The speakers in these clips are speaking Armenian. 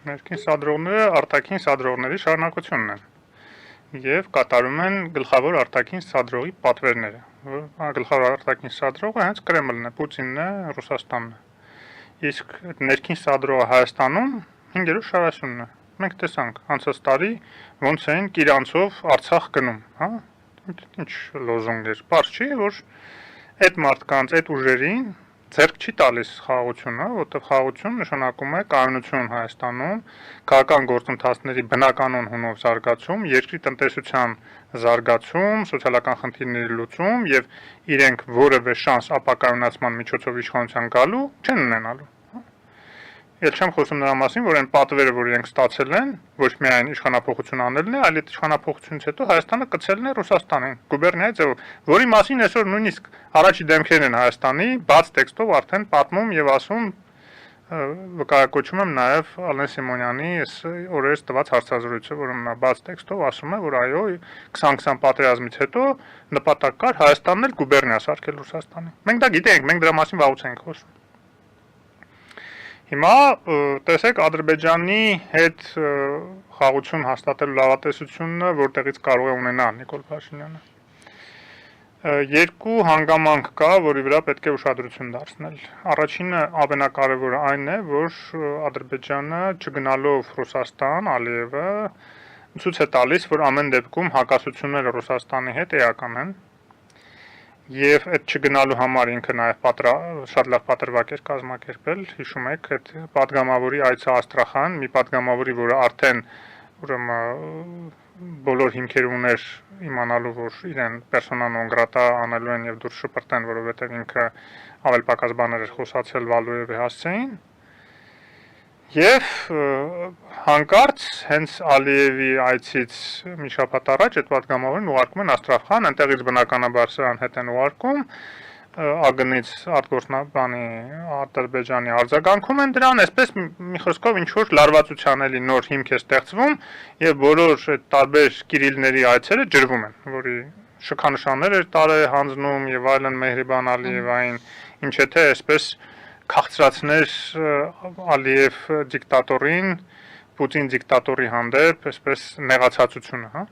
Ներքին սադրողները արտաքին սադրողների շարունակությունն են եւ կատարում են գլխավոր արտաքին սադրողի պատվերները։ Գլխավոր արտաքին սադրողը հենց Կրեմլն է, Պուտինն է, Ռուսաստանն է։ Իսկ այդ ներքին սադրողը Հայաստանում 540-ն է։ Մենք տեսանք անցած տարի ոնց էին Կիրանցով Արցախ գնում, հա? Ինչ լոզունգ էր։ Պարզ չի, որ այդ մարդկանց, այդ ուժերին ձեռք չի տալիս խաղաղությունը, որտեղ խաղաղություն նշանակում է կայունություն Հայաստանում, քաղաքական գործընթացների բնականon հունով զարգացում, երկրի տնտեսության զարգացում, սոցիալական խնդիրների լուծում եւ իրենք որևէ շանս ապակայունացման միջոցով իշխանության գալու չեն ունենալու։ Էլ չեմ խոսում նրա մասին, որ այն պատվերը, որ իրենք ստացել են, ոչ միայն իշխանափոխություն անելն է, այլ այդ իշխանափոխությունից հետո Հայաստանը կցելն է Ռուսաստանին, գուբերնիայի ձևով, որի մասին այսօր նույնիսկ առաջի դեմքերն են Հայաստանի բաց տեքստով արդեն պատմում եւ ասում, վկայակոչում եմ նաեւ Ալեն Սիմոնյանի այս օրերս տված հարցազրույցը, որում նա բաց տեքստով ասում է, որ այո, 2020 պատերազմից հետո նպատակ կար Հայաստանն էլ գուբերնիա սարքել Ռուսաստանին։ Մենք դա գիտենք, մենք դրա մասին վաղուց ենք խոսում։ Հիմա տեսեք Ադրբեջանի հետ խաղաղություն հաստատելու լավատեսությունը որտեղից կարող է ունենա Նիկոլ Փաշինյանը։ Երկու հանգամանք կա, որի վրա պետք է ուշադրություն դարձնել։ Առաջինը ամենակարևորը այն է, որ Ադրբեջանը չգնալով Ռուսաստան, Ալիևը ցույց է տալիս, որ ամեն դեպքում հակասությունները Ռուսաստանի հետ էական են։ Եվ այդ չգնալու համար ինքը նաև շատ լավ պատրվակ էր կազմակերպել, հիշում եք, այդ պատգամավորի այցը Աստրախան, մի պատգամավորի, որը արդեն բոլոր հիմքեր ուներ իմանալու, որ իրեն պերսոնա նոն գրատա անելու են եւ դուրս շպրտեն, որովհետեւ ինքը ավել պակաս բաներ էր խոսացել Վալուևի հասցեին։ Եվ հանկարծ հենց Ալիևի այցից մի շաբաթ առաջ այդ պատգամավորին ուղարկում են Աստրախան, այնտեղից բնականաբար սրան հետ են ուղարկում, ԱԳՆ-ից արտգործնաբանի Ադրբեջանի արձագանքում են դրան, այսպես մի խոսքով ինչ որ լարվածության էլի նոր հիմք է ստեղծվում եւ բոլոր այդ տարբեր Կիրիլների այցերը ջրվում են, որի շքանշաններ էր տարե հանձնում եւ այլն Մեհրիբան Ալիևային, ինչ եթե այսպես քաղցրացներ Ալիև դիկտատորին, Պուտին դիկտատորի հանդեպ, այսպես նեղացածությունը, հա։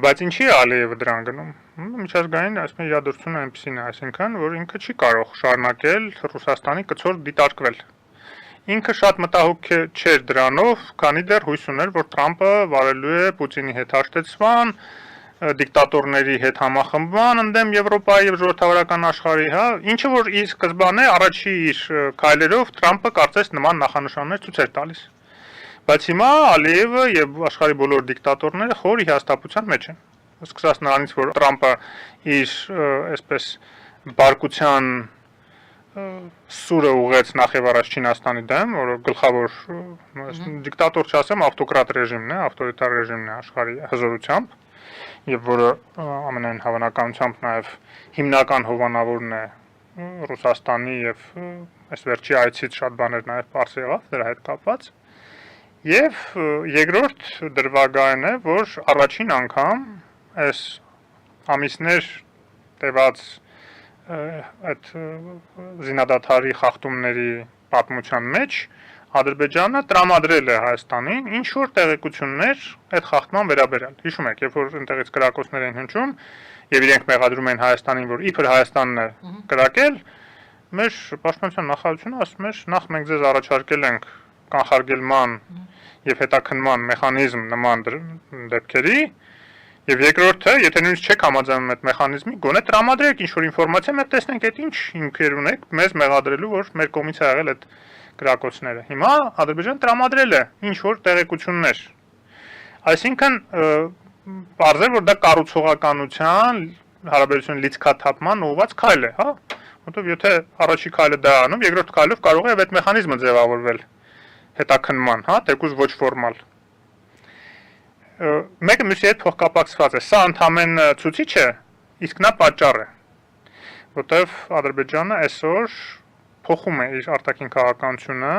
Բայց ինչի է Ալիևը դրան գնում։ Միջազգային այսպես իրադարձությունը այնպեսին է, այսինքն, որ ինքը չի կարող շարունակել Ռուսաստանի կցոր դիտարկվել։ Ինքը շատ մտահոգ չէր դրանով, քանի դեռ հույս ուներ, որ Թրամփը վարելու է Պուտինի հետ հաշտեցման, դիկտատորների հետ համախմբման ընդդեմ Եվրոպայի եւ ժողովրդավարական աշխարհի, հա, ինչը որ իր սկզբանե առաջի իր քայլերով Թրամփը կարծես նման նախանշաններ ցույց էր տալիս։ Բայց հիմա Ալիևը եւ աշխարհի բոլոր դիկտատորները խորի հաստատության մեջ են։ Սկսած նրանից, որ Թրամփը իր այսպես բարկության սուրը ուղեց նախ եւ առաջ Չինաստանի դեմ, որը գլխավոր դիկտատոր չասեմ, ավտոկրատ ռեժիմն է, ավտորիտար ռեժիմն է աշխարհի հզորությամբ, եւ որը ամենայն հավանականությամբ նաեւ հիմնական հովանավորն է Ռուսաստանի եւ այս վերջի այցից շատ բաներ նաեւ բարձ եղավ դրա հետ կապված։ Եվ երկրորդ դրվագային է, որ առաջին անգամ այս ամիսներ տևած այդ զինադադարի խախտումների պատմության մեջ Ադրբեջանը տրամադրել է Հայաստանին ինչ որ տեղեկություններ այդ խախտման վերաբերյալ։ Հիշում եք, երբ որ այնտեղից կրակոցներ են հնչում եւ իրենք մեղադրում են Հայաստանին, որ իբր Հայաստանն է կրակել, մեր պաշտպանության նախարարությունը ասում էր, նախ մենք ձեզ առաջարկել ենք կանխարգելման եւ հետաքննման մեխանիզմ նման դեպքերի եւ երկրորդը, եթե նույնիսկ չեք համաձայնում այդ մեխանիզմի, գոնե տրամադրեք ինչ որ ինֆորմացիա, մենք տեսնենք այդ ինչ հիմքեր ունեք մեզ մեղադրելու, որ մեր կողմից է եղել այդ գրակոչները։ Հիմա Ադրբեջանը տրամադրել է ինչ որ տեղեկություններ։ Այսինքն բարձր որ դա կառուցողականության հարաբերություն լիցքաթափման ուղղված քայլ է, հա։ Որտեւ եթե առաջի քայլը դա անում, երկրորդ քայլով կարող է այդ մեխանիզմը ձևավորվել հետաքննման, հա, թեկուզ ոչ ֆորմալ։ Մեկը մյուսի հետ փոխկապակցված է։ Սա ընդհանրեն ցուցիչ է, իսկ նա պատճառ է։ Որտեւ Ադրբեջանը այսօր փոխում է իր արտաքին քաղաքականությունը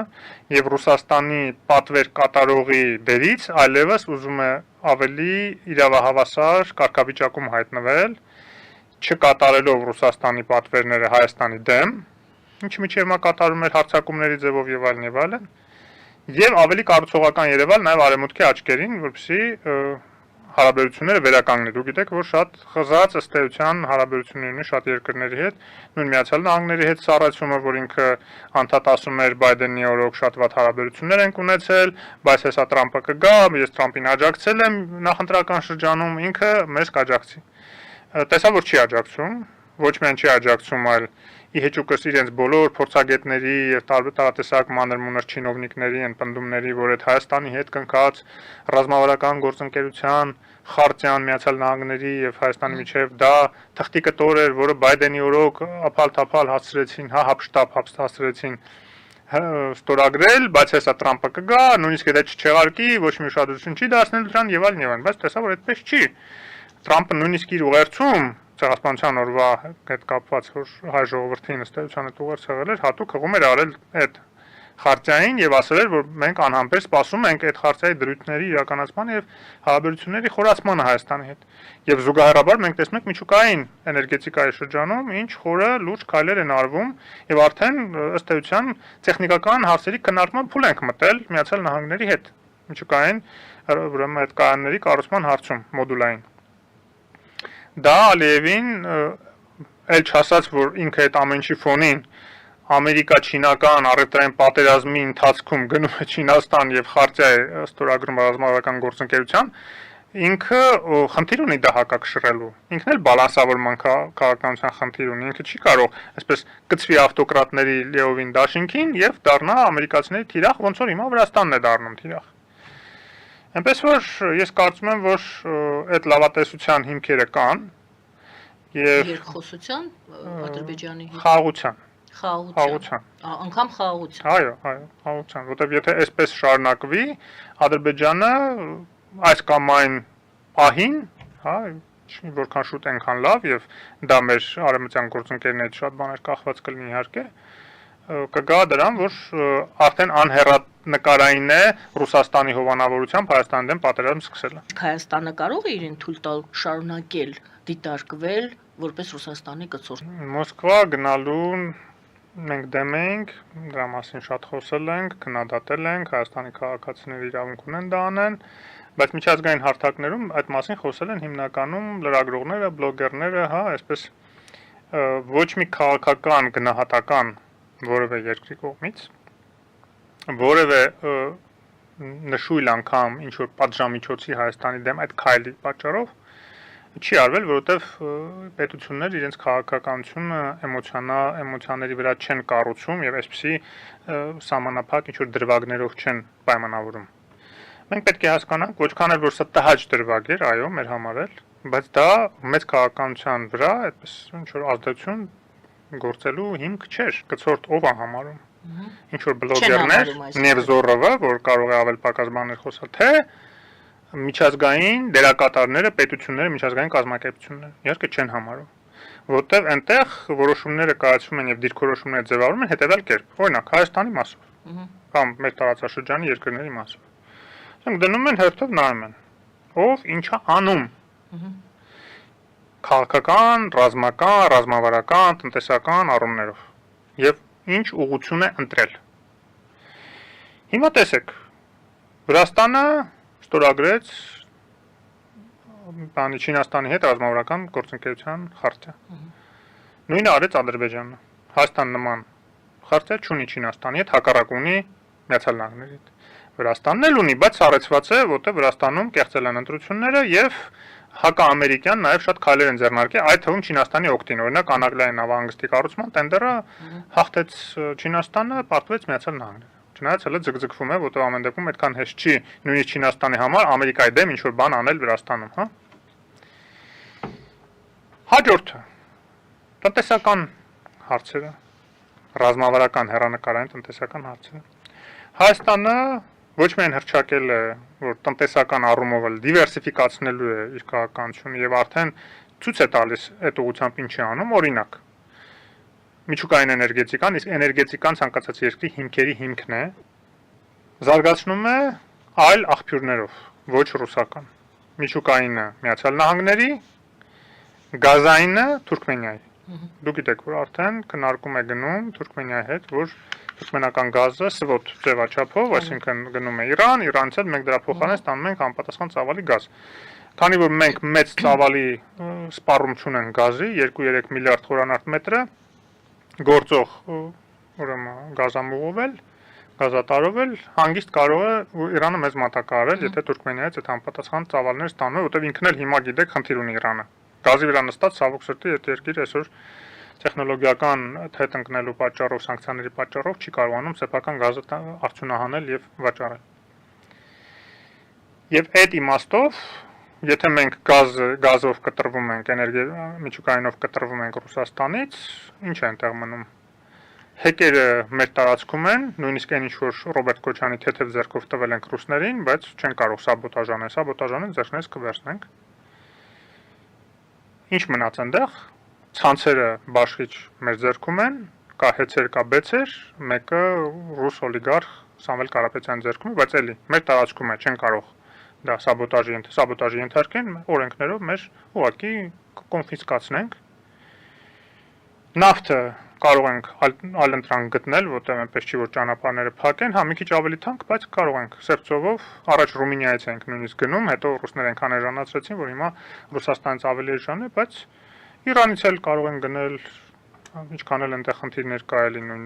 եւ Ռուսաստանի պատվեր կատարողի դերից այլևս ուզում է ավելի իրավահավասար կարգավիճակում հայտնվել, չկատարելով Ռուսաստանի պատվերները Հայաստանի դեմ, ինչը միջև կատարում էր հարձակումների ձևով եւ այլն, Եվ ավելի կառուցողական երևալ նաև արևմուտքի աչքերին, որպեսզի հարաբերությունները վերականգնի։ Դուք գիտեք, որ շատ խզած ըստ էության հարաբերություններ ունի շատ երկրների հետ, նույն Միացյալ Նահանգների հետ սառացումը, որ ինքը անդադասում էր Բայդենի օրոք շատ վատ հարաբերություններ ենք ունեցել, բայց հեսա Տրամպը կգա, ես Տրամպին աջակցել եմ նախընտրական շրջանում, ինքը մեզ կաջակցի։ Տեսա, որ չի աջակցում, ոչ միայն չի աջակցում, այլ ի հեճուկս իրենց բոլոր փորձագետների եւ տարատեսակ մանր-մունր չինովնիկների ընդպնդումների, որ այդ Հայաստանի հետ կնքած ռազմավարական գործընկերության խարտիան Միացյալ Նահանգների եւ Հայաստանի միջև դա թղթի կտոր էր, որը Բայդենի օրոք ափալ-թափալ հասցրեցին, հապշտապ հասցրեցին ստորագրել, բայց հեսա Տրամպը կգա, նույնիսկ եթե չեղարկի, ոչ մի ուշադրություն չի դարձնել դրան եւ այլն, բայց տեսա, որ այդպես չի։ Տրամպը նույնիսկ իր ուղերձում Ցեղասպանության օրվա հետ կապված, որ հայ ժողովրդին ըստ էության այդ ուղերձ եղել էր, հատուկ հղում էր արել այդ խարտիային եւ ասել էր, որ մենք անհամբեր սպասում ենք այդ խարտիայի դրույթների իրականացմանը եւ հարաբերությունների խորացմանը Հայաստանի հետ։ Եվ զուգահեռաբար մենք տեսնում ենք միջուկային էներգետիկայի շրջանում ինչ խորը լուրջ քայլեր են արվում եւ արդեն ըստ էության տեխնիկական հարցերի քննարկման փուլ ենք մտել Միացյալ Նահանգների հետ միջուկային ուրեմն այդ կայանների կառուցման հարցում մոդուլային։ Դա Ալիևին էլ չասած, որ ինքը այդ ամեն ինչի ֆոնին ամերիկա-չինական առևտրային պատերազմի ընթացքում գնում է Չինաստան եւ խարտիա է ստորագրում ռազմավարական գործընկերության, ինքը խնդիր ունի դա հակակշռելու։ Ինքն էլ բալանսավորման քաղաքականության խնդիր ունի, ինքը չի կարող այսպես կծվի ավտոկրատների լեովին դաշինքին եւ դառնա ամերիկացիների թիրախ, ոնց որ հիմա Վրաստանն է դառնում թիրախ։ Այնպես որ ես կարծում եմ, որ այդ լավատեսության հիմքերը կան եւ երկխոսության Ադրբեջանի հետ խաղաղության։ Անգամ խաղաղության։ Այո, խաղաղության, որտեղ եթե այսպես շարունակվի, Ադրբեջանը այս կամ այն պահին, հա, որքան շուտ այնքան լավ եւ դա մեր արևմտյան գործընկերներից շատ բաներ կախված կլինի իհարկե, կգա դրան, որ արդեն անհեռանկարային է Ռուսաստանի հովանավորությամբ Հայաստանի դեմ պատերազմ սկսելը։ Հայաստանը կարող է իրեն թույլ տալ շարունակել դիտարկվել որպես Ռուսաստանի կցորդ։ Մոսկվա գնալուն մենք դեմ ենք, դրա մասին շատ խոսել ենք, քննադատել ենք, Հայաստանի քաղաքացիները իրավունք ունեն դա անեն, բայց միջազգային հարթակներում այդ մասին խոսել են հիմնականում լրագրողները, բլոգերները, հա, այսպես ոչ մի քաղաքական գնահատական որևէ երկրի կողմից որևէ նշույլ անգամ ինչ որ պատժամիջոցի Հայաստանի դեմ այդ քայլի պատճառով չի արվել, որովհետև պետությունները իրենց քաղաքականությունը էմոցիաների վրա չեն կառուցում եւ այսպիսի սահմանափակ ինչ որ դրվագներով չեն պայմանավորում։ Մենք պետք է հասկանանք, ոչքան էլ որ սա տհաճ դրվագ էր, այո, մեր համար էլ, բայց դա մեծ քաղաքականության վրա այդպես ինչ որ ազդեցություն գործելու հիմք չէր, կցորդ ով է համարում։ Ինչ որ բլոգերներ, Նևզորովը, որ կարող է ավել պակաս բաներ խոսալ, թե միջազգային դերակատարները, պետությունները, միջազգային կազմակերպությունները, իհարկե չեն համարում, որտեղ այնտեղ որոշումները կայացվում են եւ դիրքորոշումները ձևավորվում են հետեւյալ կերպ, օրինակ Հայաստանի մասով կամ մեր տարածաշրջանի երկրների մասով։ Դրանք դնում են հերթով նայում են, ով ինչա անում։ Քաղաքական, ռազմական, ռազմավարական, տնտեսական առումներով եւ ինչ ուղղություն է ընտրել։ Հիմա տեսեք, Վրաստանը ստորագրեց Չինաստանի հետ ռազմավարական գործընկերության խարտիա։ Նույնը արեց Ադրբեջանը։ Հայաստան նման խարտիա չունի Չինաստանի հետ, հակառակ ունի Միացյալ Նահանգների հետ։ Վրաստանն էլ ունի, բայց սառեցված է, որտեղ Վրաստանում կեղծել են ընտրությունները եւ հակաամերիկյան նաև շատ քայլեր են ձեռնարկել, այդ թվում Չինաստանի օգտին, օրինակ Անագրային նավահանգստի կառուցման տենդերը հաղթեց Չինաստանը, պարտվեց Միացյալ Նահանգները։ Չնայած հələ ձգձգվում է, որտեղ ամեն դեպքում այդքան հեշտ չի նույնիսկ Չինաստանի համար Ամերիկայի դեմ ինչ որ բան անել Վրաստանում, հա։ Հաջորդը տնտեսական հարցերը, ռազմավարական հեռանկարային տնտեսական հարցերը։ Հայաստանը ոչ միայն հրճակել է, որ տնտեսական առումով էլ դիվերսիֆիկացնելու է իր քաղաքականությունը եւ արդեն ցույց է տալիս այդ ուղղությամբ ինչ է անում, օրինակ միջուկային էներգետիկան, իսկ էներգետիկան ցանկացած երկրի հիմքերի հիմքն է, զարգացնում է այլ աղբյուրներով, ոչ ռուսական։ Միջուկայինը Միացյալ Նահանգների, գազայինը Թուրքմենիայի։ Դուք գիտեք, որ արդեն քննարկում է գնում Թուրքմենիայի հետ, որ թուրքմենական գազը սվոտ ձևաչափով, այսինքն գնում է Իրան, Իրանից էլ մենք դրա փոխարեն ստանում ենք անպատասխան ծավալի գազ։ Քանի որ մենք մեծ ծավալի սպառում չունենք գազի, 2-3 միլիարդ խորանարդ մետրը գործող ուրեմն գազամուղով էլ գազատարով էլ հանգիստ կարող է Իրանը մեզ մատակարարել, եթե Թուրքմենիայից այդ անպատասխան ծավալներ ստանում է, որտեղ ինքն էլ հիմա գիտեք խնդիր ունի Իրանը։ Գազի վրա նստած ցավոք սրտի այդ երկիրը այսօր տեխնոլոգիական հետ ընկնելու պատճառով, սանկցիաների պատճառով չի կարողանում սեփական գազը արդյունահանել եւ վաճառել։ Եվ այդ իմաստով, եթե մենք գազով կտրվում ենք, միջուկայինով կտրվում ենք Ռուսաստանից, ինչ է այնտեղ մնում։ Հեկերը մեր տարածքում են, նույնիսկ այն ինչ որ Ռոբերտ Քոչյանի թեթև ձեռքով տվել ենք ռուսներին, բայց չեն կարող սաբոտաժ անել, ձեռքներս կվերցնենք։ Ինչ մնաց այնտեղ։ Ցանցերը բաշխիչ մեր ձեռքում են, կա հեցեր, կա բեցեր, մեկը ռուս օլիգարխ Սամվել Կարապետյանի ձեռքում է, բայց էլի մեր տարածքում է, չեն կարող դա սաբոտաժի ենթարկեն, օրենքներով մեր ուղղակի կոնֆիսկացնենք։ Նավթը կարող ենք այլընտրանք գտնել, որտեղ այնպես չի որ ճանապարհները փակեն, հա մի քիչ ավելի թանկ, բայց կարող ենք սերծովով, առաջ Ռումինիայից ենք նույնիսկ գնում, հետո ռուսները այնքան էժանացրեցին, որ հիմա Ռուսաստանից ավելի էժան է, բայց Իրանից էլ կարող են գնել, ինչքան էլ այնտեղ խնդիրներ կա էլի նույն